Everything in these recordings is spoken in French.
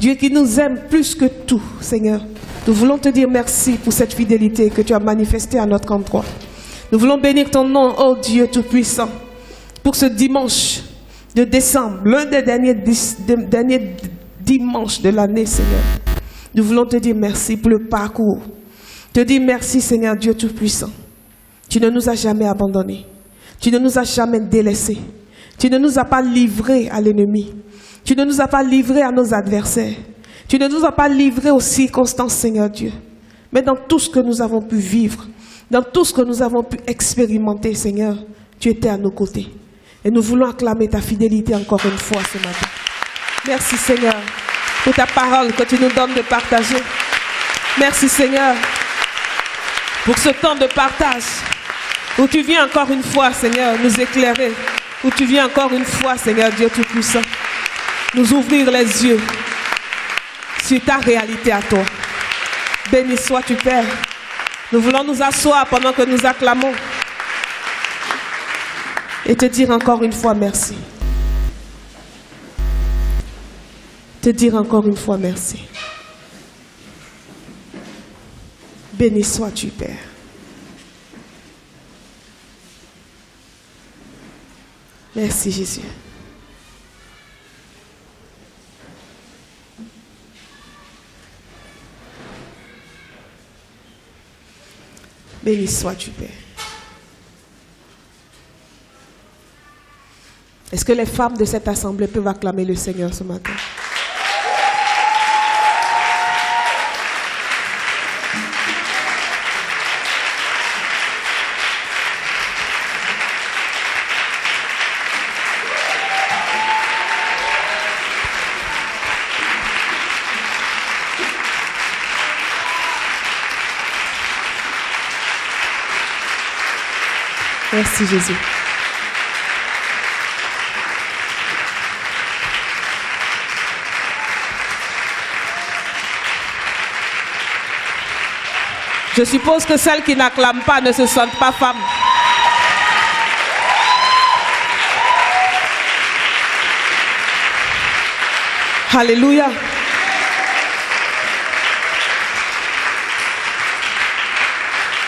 Dieu qui nous aime plus que tout, Seigneur. Nous voulons te dire merci pour cette fidélité que tu as manifestée à notre endroit. Nous voulons bénir ton nom, oh Dieu Tout-Puissant, pour ce dimanche de décembre, l'un des derniers dimanches de l'année, Seigneur. Nous voulons te dire merci pour le parcours. Te dire merci, Seigneur Dieu Tout-Puissant. Tu ne nous as jamais abandonnés. Tu ne nous as jamais délaissés. Tu ne nous as pas livrés à l'ennemi. Tu ne nous as pas livrés à nos adversaires. Tu ne nous as pas livrés aux circonstances, Seigneur Dieu. Mais dans tout ce que nous avons pu vivre, dans tout ce que nous avons pu expérimenter, Seigneur, tu étais à nos côtés. Et nous voulons acclamer ta fidélité encore une fois ce matin. Merci, Seigneur, pour ta parole que tu nous donnes de partager. Merci, Seigneur, pour ce temps de partage où tu viens encore une fois, Seigneur, nous éclairer. Où tu viens encore une fois, Seigneur Dieu Tout-Puissant, nous ouvrir les yeux sur ta réalité à toi. Béni sois-tu, Père. Nous voulons nous asseoir pendant que nous acclamons et te dire encore une fois merci. Te dire encore une fois merci. Béni sois-tu, Père. Merci, Jésus. Béni sois-tu, Père. Est-ce que les femmes de cette assemblée peuvent acclamer le Seigneur ce matin? Merci Jésus. Je suppose que celles qui n'acclament pas ne se sentent pas femmes. Alléluia.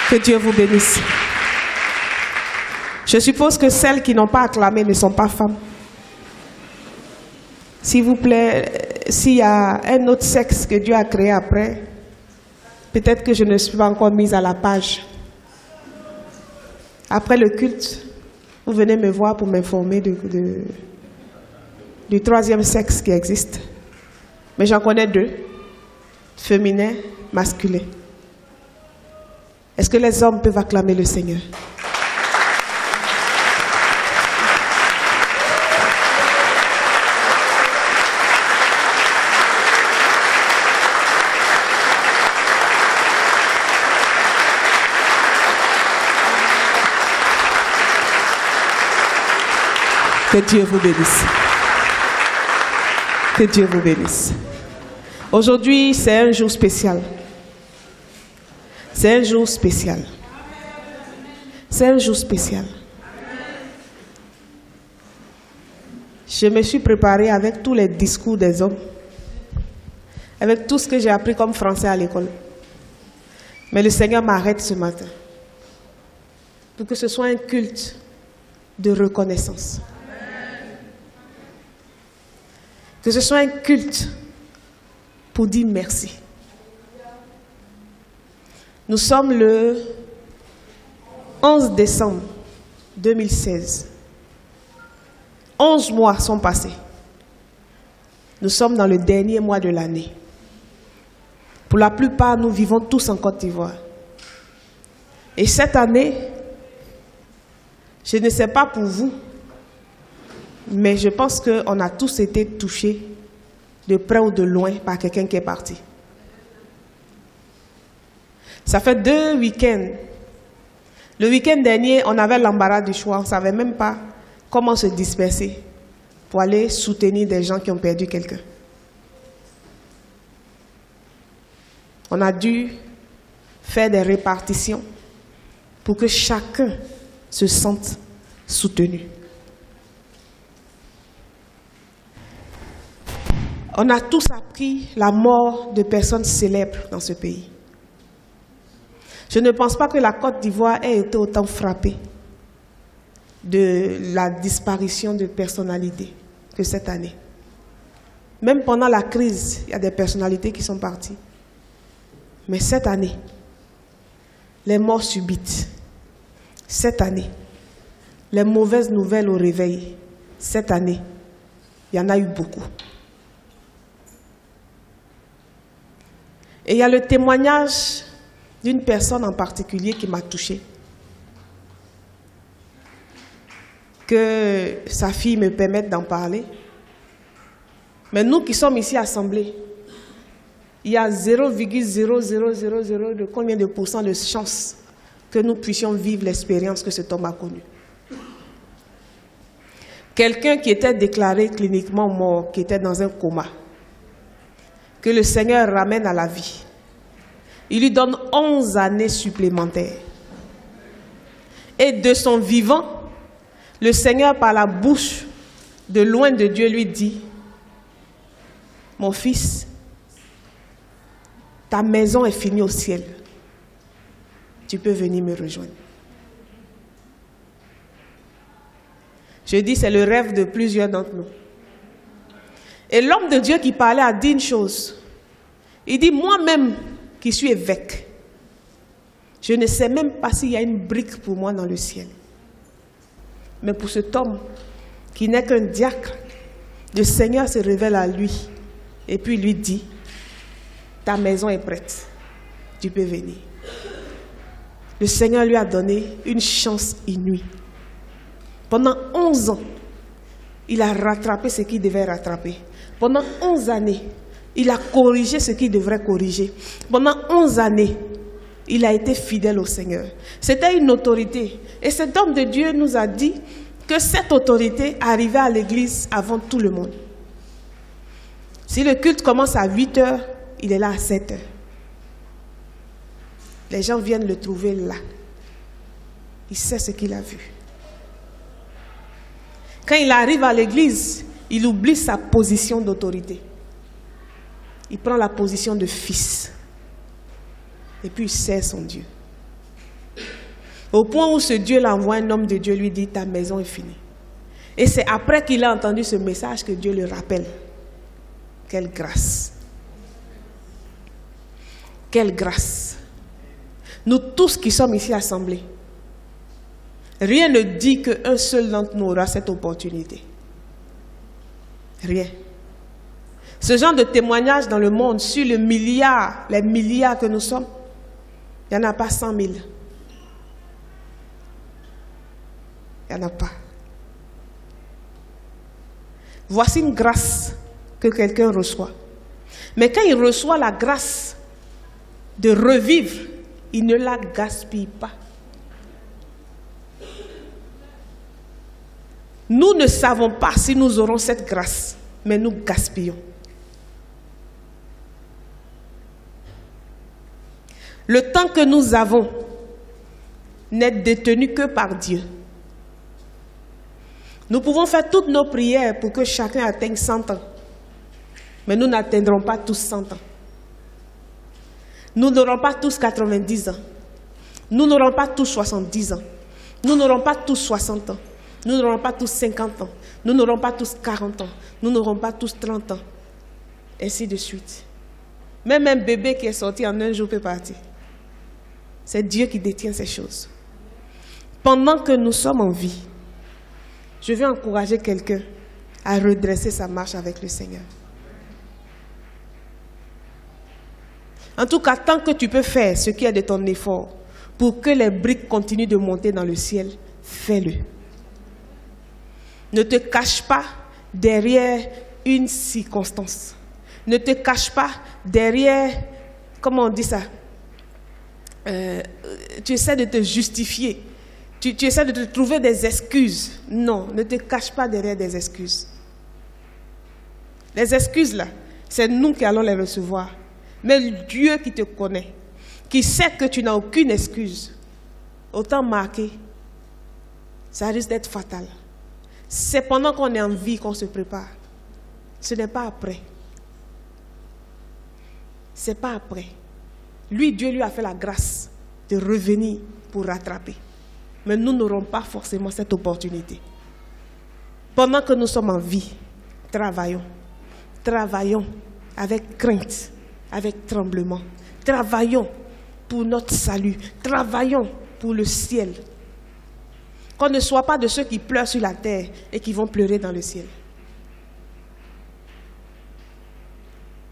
Que Dieu vous bénisse. Je suppose que celles qui n'ont pas acclamé ne sont pas femmes. S'il vous plaît, s'il y a un autre sexe que Dieu a créé après, peut-être que je ne suis pas encore mise à la page. Après le culte, vous venez me voir pour m'informer du troisième sexe qui existe. Mais j'en connais deux, féminin, masculin. Est-ce que les hommes peuvent acclamer le Seigneur? Que Dieu vous bénisse. Que Dieu vous bénisse. Aujourd'hui, c'est un jour spécial. C'est un jour spécial. C'est un jour spécial. Je me suis préparée avec tous les discours des hommes, avec tout ce que j'ai appris comme français à l'école. Mais le Seigneur m'arrête ce matin pour que ce soit un culte de reconnaissance. Que ce soit un culte pour dire merci. Nous sommes le 11 décembre 2016. 11 mois sont passés. Nous sommes dans le dernier mois de l'année. Pour la plupart, nous vivons tous en Côte d'Ivoire. Et cette année, je ne sais pas pour vous, mais je pense qu'on a tous été touchés de près ou de loin par quelqu'un qui est parti. Ça fait 2 week-ends. Le week-end dernier, on avait l'embarras du choix. On ne savait même pas comment se disperser pour aller soutenir des gens qui ont perdu quelqu'un. On a dû faire des répartitions pour que chacun se sente soutenu. On a tous appris la mort de personnes célèbres dans ce pays. Je ne pense pas que la Côte d'Ivoire ait été autant frappée de la disparition de personnalités que cette année. Même pendant la crise, il y a des personnalités qui sont parties. Mais cette année, les morts subites, cette année, les mauvaises nouvelles au réveil, cette année, il y en a eu beaucoup. Et il y a le témoignage d'une personne en particulier qui m'a touchée. Que sa fille me permette d'en parler. Mais nous qui sommes ici assemblés, il y a 0,0000 de combien de pourcents de chances que nous puissions vivre l'expérience que cet homme a connue. Quelqu'un qui était déclaré cliniquement mort, qui était dans un coma, que le Seigneur ramène à la vie. Il lui donne 11 années supplémentaires. Et de son vivant, le Seigneur, par la bouche de loin de Dieu, lui dit, « Mon fils, ta maison est finie au ciel. Tu peux venir me rejoindre. » Je dis, c'est le rêve de plusieurs d'entre nous. Et l'homme de Dieu qui parlait a dit une chose. Il dit, moi-même qui suis évêque, je ne sais même pas s'il y a une brique pour moi dans le ciel. Mais pour cet homme qui n'est qu'un diacre, le Seigneur se révèle à lui et puis lui dit, ta maison est prête, tu peux venir. Le Seigneur lui a donné une chance inouïe. Pendant 11 ans, il a rattrapé ce qu'il devait rattraper. Pendant 11 années, il a corrigé ce qu'il devrait corriger. Pendant 11 années, il a été fidèle au Seigneur. C'était une autorité. Et cet homme de Dieu nous a dit que cette autorité arrivait à l'église avant tout le monde. Si le culte commence à 8 heures, il est là à 7 heures. Les gens viennent le trouver là. Il sait ce qu'il a vu. Quand il arrive à l'église, il oublie sa position d'autorité. Il prend la position de fils. Et puis il sert son Dieu. Au point où ce Dieu-là envoie un homme de Dieu, lui dit, ta maison est finie. Et c'est après qu'il a entendu ce message que Dieu le rappelle. Quelle grâce. Quelle grâce. Nous tous qui sommes ici assemblés, rien ne dit qu'un seul d'entre nous aura cette opportunité. Rien. Ce genre de témoignage dans le monde, sur les milliards que nous sommes, il n'y en a pas 100 000. Il n'y en a pas. Voici une grâce que quelqu'un reçoit. Mais quand il reçoit la grâce de revivre, il ne la gaspille pas. Nous ne savons pas si nous aurons cette grâce, mais nous gaspillons. Le temps que nous avons n'est détenu que par Dieu. Nous pouvons faire toutes nos prières pour que chacun atteigne 100 ans. Mais nous n'atteindrons pas tous 100 ans. Nous n'aurons pas tous 90 ans. Nous n'aurons pas tous 70 ans. Nous n'aurons pas tous 60 ans. Nous n'aurons pas tous 50 ans. Nous n'aurons pas tous 40 ans. Nous n'aurons pas tous 30 ans. Ainsi de suite. Même un bébé qui est sorti en un jour peut partir. C'est Dieu qui détient ces choses. Pendant que nous sommes en vie, je vais encourager quelqu'un à redresser sa marche avec le Seigneur. En tout cas, tant que tu peux faire ce qui est de ton effort pour que les briques continuent de monter dans le ciel, fais-le. Ne te cache pas derrière une circonstance. Ne te cache pas derrière, comment on dit ça? Tu essaies de te justifier. Tu essaies de te trouver des excuses. Non, ne te cache pas derrière des excuses. Les excuses là, c'est nous qui allons les recevoir. Mais Dieu qui te connaît, qui sait que tu n'as aucune excuse, autant marquer, ça risque d'être fatal. C'est pendant qu'on est en vie qu'on se prépare. Ce n'est pas après. Ce n'est pas après. Lui, Dieu lui a fait la grâce de revenir pour rattraper. Mais nous n'aurons pas forcément cette opportunité. Pendant que nous sommes en vie, travaillons. Travaillons avec crainte, avec tremblement. Travaillons pour notre salut. Travaillons pour le ciel. Qu'on ne soit pas de ceux qui pleurent sur la terre et qui vont pleurer dans le ciel.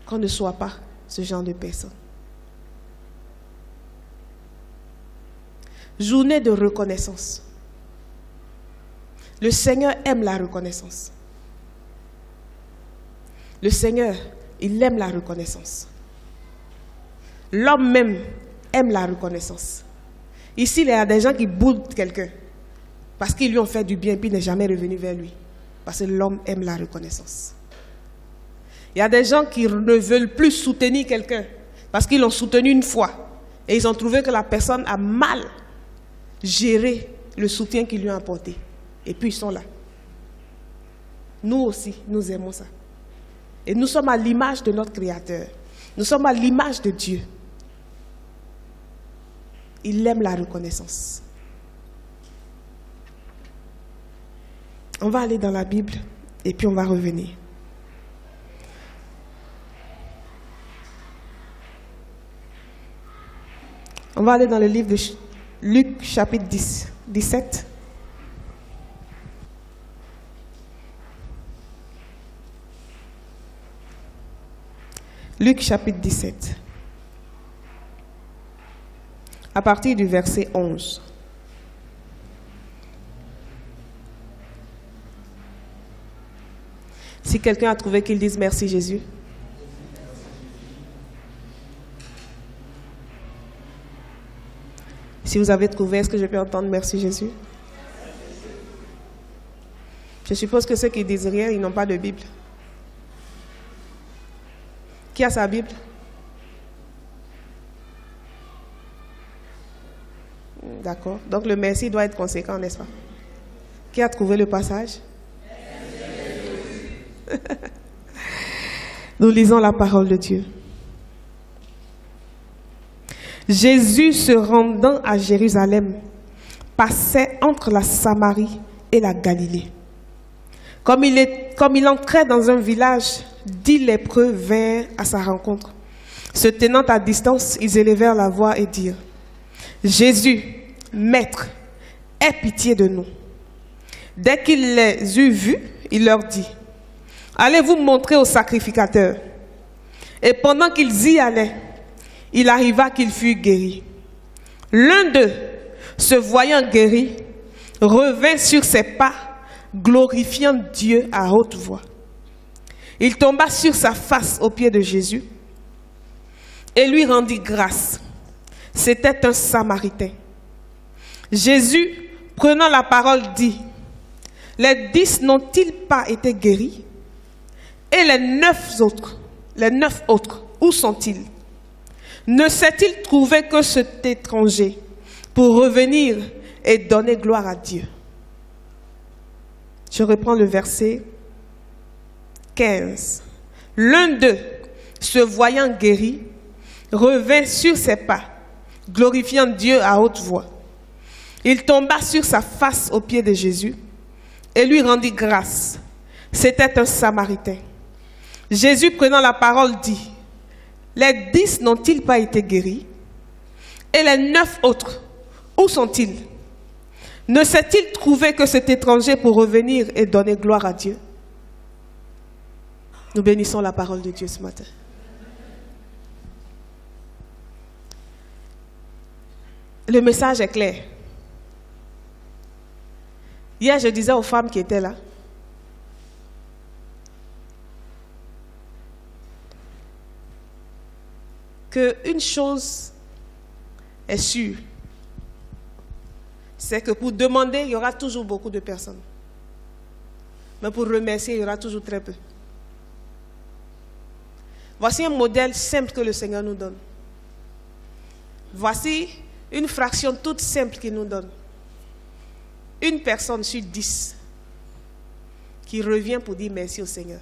Qu'on ne soit pas ce genre de personnes. Journée de reconnaissance. Le Seigneur aime la reconnaissance. Le Seigneur, il aime la reconnaissance. L'homme même aime la reconnaissance. Ici, il y a des gens qui boudent quelqu'un parce qu'ils lui ont fait du bien et puis il n'est jamais revenu vers lui. Parce que l'homme aime la reconnaissance. Il y a des gens qui ne veulent plus soutenir quelqu'un parce qu'ils l'ont soutenu une fois et ils ont trouvé que la personne a mal géré le soutien qu'ils lui ont apporté. Et puis ils sont là. Nous aussi, nous aimons ça. Et nous sommes à l'image de notre Créateur. Nous sommes à l'image de Dieu. Il aime la reconnaissance. On va aller dans la Bible et puis on va revenir. On va aller dans le livre de Luc, chapitre 17. Luc, chapitre 17. À partir du verset 11. Si quelqu'un a trouvé, qu'il dise merci Jésus. Si vous avez trouvé, est-ce que je peux entendre merci Jésus? Je suppose que ceux qui disent rien, ils n'ont pas de Bible. Qui a sa Bible? D'accord. Donc le merci doit être conséquent, n'est-ce pas? Qui a trouvé le passage? Nous lisons la parole de Dieu. Jésus, se rendant à Jérusalem, passait entre la Samarie et la Galilée. Comme il entrait dans un village, 10 lépreux vinrent à sa rencontre. Se tenant à distance, ils élevèrent la voix et dirent: Jésus, Maître, aie pitié de nous. Dès qu'il les eut vus, il leur dit: Allez vous montrer au sacrificateur. Et pendant qu'ils y allaient, il arriva qu'il fut guéri. L'un d'eux, se voyant guéri, revint sur ses pas, glorifiant Dieu à haute voix. Il tomba sur sa face aux pieds de Jésus et lui rendit grâce. C'était un Samaritain. Jésus, prenant la parole, dit: Les 10 n'ont-ils pas été guéris? Et les 9 autres, où sont-ils? Ne s'est-il trouvé que cet étranger pour revenir et donner gloire à Dieu? Je reprends le verset 15. L'un d'eux, se voyant guéri, revint sur ses pas, glorifiant Dieu à haute voix. Il tomba sur sa face aux pieds de Jésus et lui rendit grâce. C'était un Samaritain. Jésus, prenant la parole, dit: Les 10 n'ont-ils pas été guéris? Et les 9 autres, où sont-ils? Ne s'est-il trouvé que cet étranger pour revenir et donner gloire à Dieu? Nous bénissons la parole de Dieu ce matin. Le message est clair. Hier, je disais aux femmes qui étaient là, qu'une chose est sûre, c'est que pour demander, il y aura toujours beaucoup de personnes. Mais pour remercier, il y aura toujours très peu. Voici un modèle simple que le Seigneur nous donne. Voici une fraction toute simple qu'il nous donne. Une personne sur 10 qui revient pour dire merci au Seigneur.